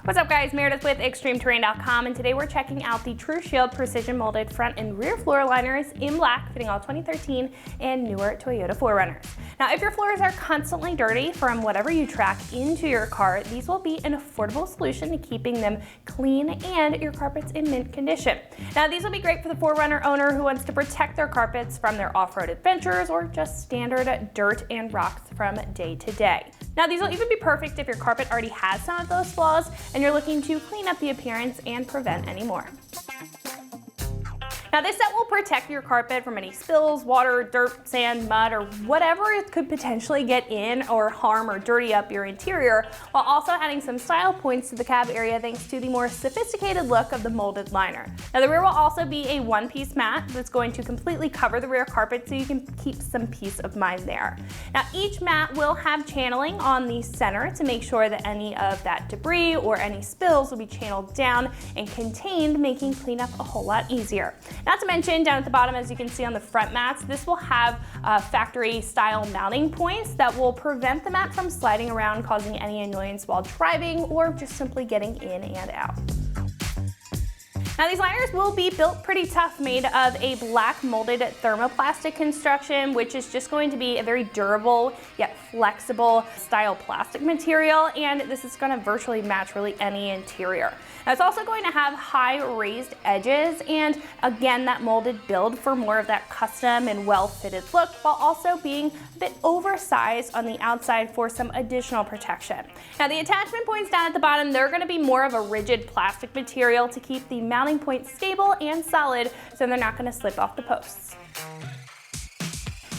What's up guys, Meredith with ExtremeTerrain.com, and today we're checking out the TruShield precision molded front and rear floor liners in black, fitting all 2013 and newer Toyota 4Runners. Now if your floors are constantly dirty from whatever you track into your car, these will be an affordable solution to keeping them clean and your carpets in mint condition. Now these will be great for the 4Runner owner who wants to protect their carpets from their off-road adventures or just standard dirt and rocks from day to day. Now these will even be perfect if your carpet already has some of those flaws and you're looking to clean up the appearance and prevent any more. Now this set will protect your carpet from any spills, water, dirt, sand, mud, or whatever it could potentially get in or harm or dirty up your interior, while also adding some style points to the cab area thanks to the more sophisticated look of the molded liner. Now the rear will also be a one-piece mat that's going to completely cover the rear carpet so you can keep some peace of mind there. Now each mat will have channeling on the center to make sure that any of that debris or any spills will be channeled down and contained, making cleanup a whole lot easier. Not to mention, down at the bottom, as you can see on the front mats, this will have factory style mounting points that will prevent the mat from sliding around, causing any annoyance while driving or just simply getting in and out. Now these liners will be built pretty tough, made of a black molded thermoplastic construction, which is just going to be a very durable yet flexible style plastic material, and this is going to virtually match really any interior. Now it's also going to have high raised edges and again that molded build for more of that custom and well-fitted look, while also being a bit oversized on the outside for some additional protection. Now the attachment points down at the bottom, they're going to be more of a rigid plastic material to keep the mounting points stable and solid so they're not going to slip off the posts.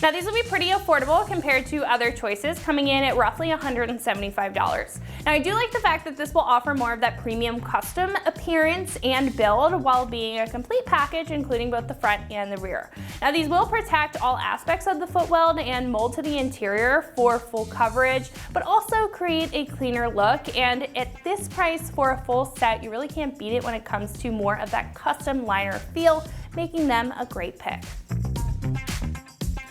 Now these will be pretty affordable compared to other choices, coming in at roughly $175. Now I do like the fact that this will offer more of that premium custom appearance and build while being a complete package including both the front and the rear. Now these will protect all aspects of the foot weld and mold to the interior for full coverage, but also create a cleaner look, and at this price for a full set you really can't beat it when it comes to more of that custom liner feel, making them a great pick.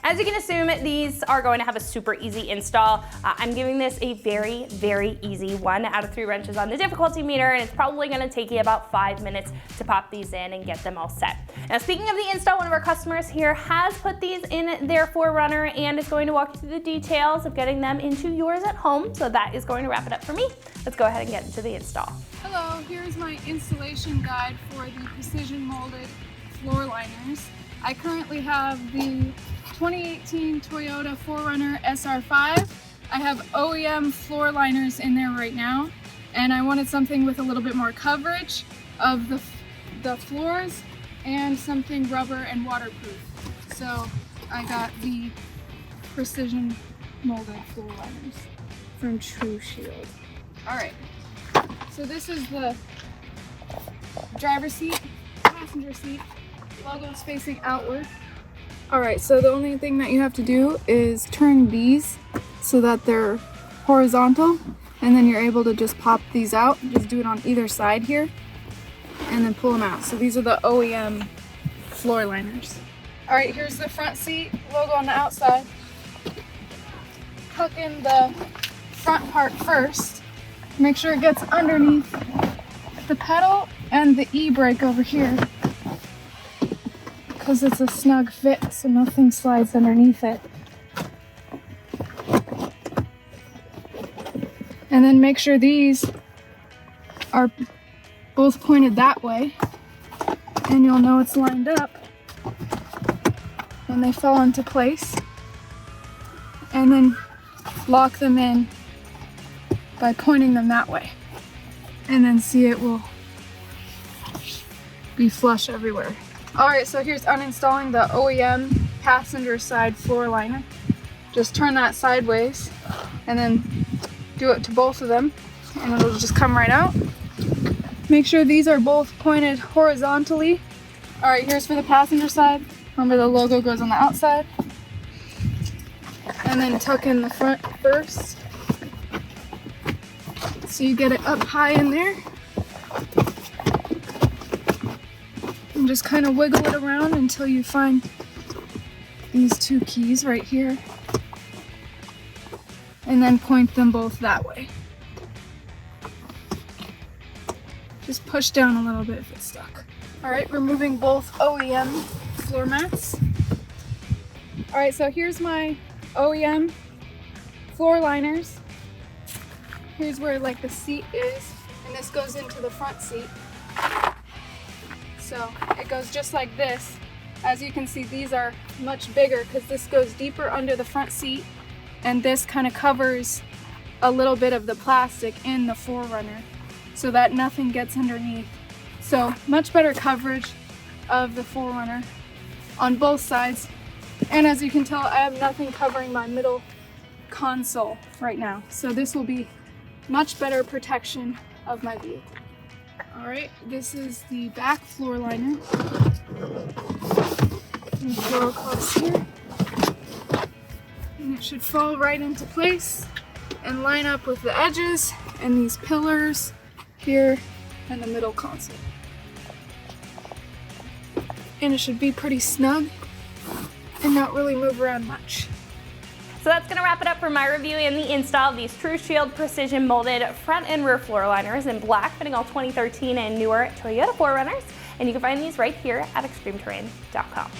As you can assume, these are going to have a super easy install. I'm giving this a very, very easy 1 out of 3 wrenches on the difficulty meter, and it's probably going to take you about 5 minutes to pop these in and get them all set. Now speaking of the install, one of our customers here has put these in their 4Runner and is going to walk you through the details of getting them into yours at home, so that is going to wrap it up for me. Let's go ahead and get into the install. Hello, here's my installation guide for the precision molded floor liners. I currently have the 2018 Toyota 4Runner SR5. I have OEM floor liners in there right now, and I wanted something with a little bit more coverage of the floors and something rubber and waterproof. So I got the precision molded floor liners from TruShield. Alright, so this is the driver's seat, passenger seat. Logo is facing outward. Alright, so the only thing that you have to do is turn these so that they're horizontal, and then you're able to just pop these out. Just do it on either side here and then pull them out. So these are the OEM floor liners. Alright, here's the front seat, logo on the outside. Hook in the front part first. Make sure it gets underneath the pedal and the e-brake over here, because it's a snug fit so nothing slides underneath it. And then make sure these are both pointed that way, and you'll know it's lined up when they fall into place. And then lock them in by pointing them that way, and then see it will be flush everywhere. Alright, so here's uninstalling the OEM passenger side floor liner. Just turn that sideways and then do it to both of them and it'll just come right out. Make sure these are both pointed horizontally. Alright, here's for the passenger side. Remember the logo goes on the outside. And then tuck in the front first, so you get it up high in there. And just kind of wiggle it around until you find these 2 keys right here, and then point them both that way. just push down a little bit if it's stuck. All right, removing both OEM floor mats. All right, so here's my OEM floor liners. Here's where like the seat is, and this goes into the front seat. So it goes just like this. As you can see, these are much bigger because this goes deeper under the front seat, and this kind of covers a little bit of the plastic in the 4Runner so that nothing gets underneath. So much better coverage of the 4Runner on both sides. And as you can tell, I have nothing covering my middle console right now. So this will be much better protection of my vehicle. All right, this is the back floor liner. And go across here. And it should fall right into place and line up with the edges and these pillars here and the middle console. And it should be pretty snug and not really move around much. So that's going to wrap it up for my review and the install of these TruShield precision molded front and rear floor liners in black, fitting all 2013 and newer Toyota 4Runners. And you can find these right here at extremeterrain.com.